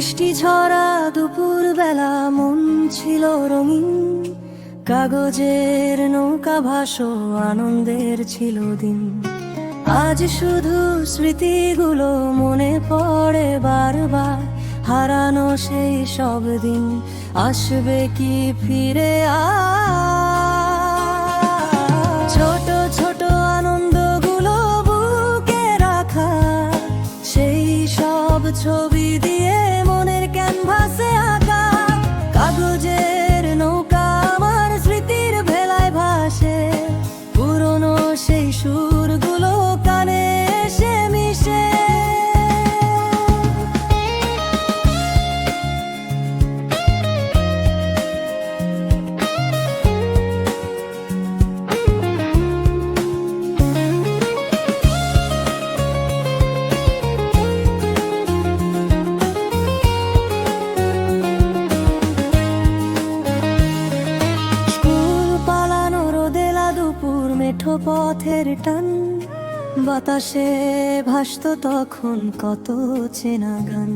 বৃষ্টি ঝরা দুপুর বেলা মন ছিল রঙিন, কাগজের নৌকা ভাসো আনন্দের ছিল দিন। আজ শুধু স্মৃতিগুলো মনে পড়ে বারবার, হারানো সেই সব দিন আসবে কি ফিরে ছোট ছোট আনন্দগুলো বুকে রাখা, সেই সব ছবি দিয়ে মনের ক্যানভাসে আঁকা। কাগজের নৌকা আমার স্মৃতির ভেলায় ভাসে, পুরনো সেই সুরগুলো কানে এসে মিশে। মেঠো পথের টান, বাতাসে ভাসতো তখন কত চেনা গান।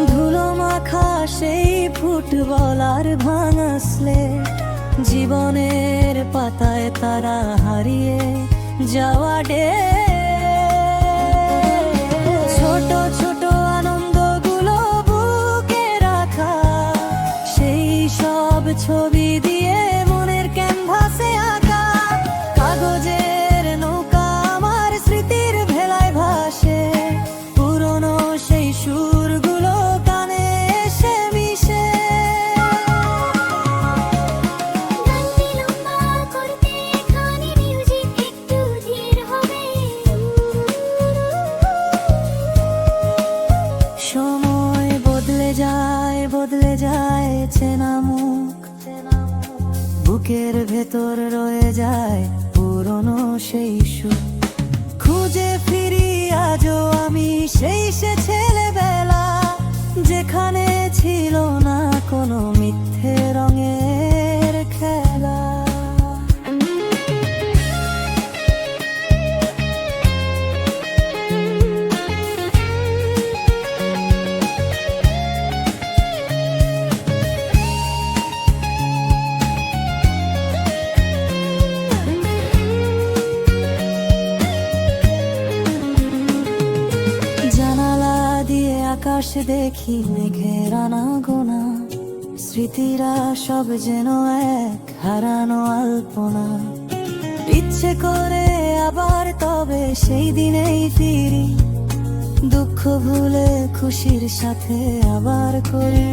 ধুলো মাখা সেই ফুটবল আর ভাঙা স্লেট, জীবনের পাতায় তারা হারিয়ে যাওয়া ডে। ছোট ছোট আনন্দগুলো বুকে রাখা, সেই সব ছবি দিয়ে মনের ক্যানভাসে আঁকা। কাগজের নৌকা আমার স্মৃতির ভেলায় ভাসে, পুরনো সেই সুরগুলো কানে এসে মিশে। সময় বদলে যায়, বদলে যায় চেনা মুখ, বুকের ভেতর রয়ে যায় পুরনো সেই সুর। খুঁজে ফিরি আজও আমি সেই সে ছেলেবেলা, যেখানে ছিল না কোনো মিথ্যে রঙের খেলা। আকাশ দেখি মেঘের আনাগোনা, স্মৃতিরা সব যেন এক হারানো আলপনা। ইচ্ছে করে আবার তবে সেই দিনেই ফিরি, দুঃখ ভুলে খুশির সাথে আবার করি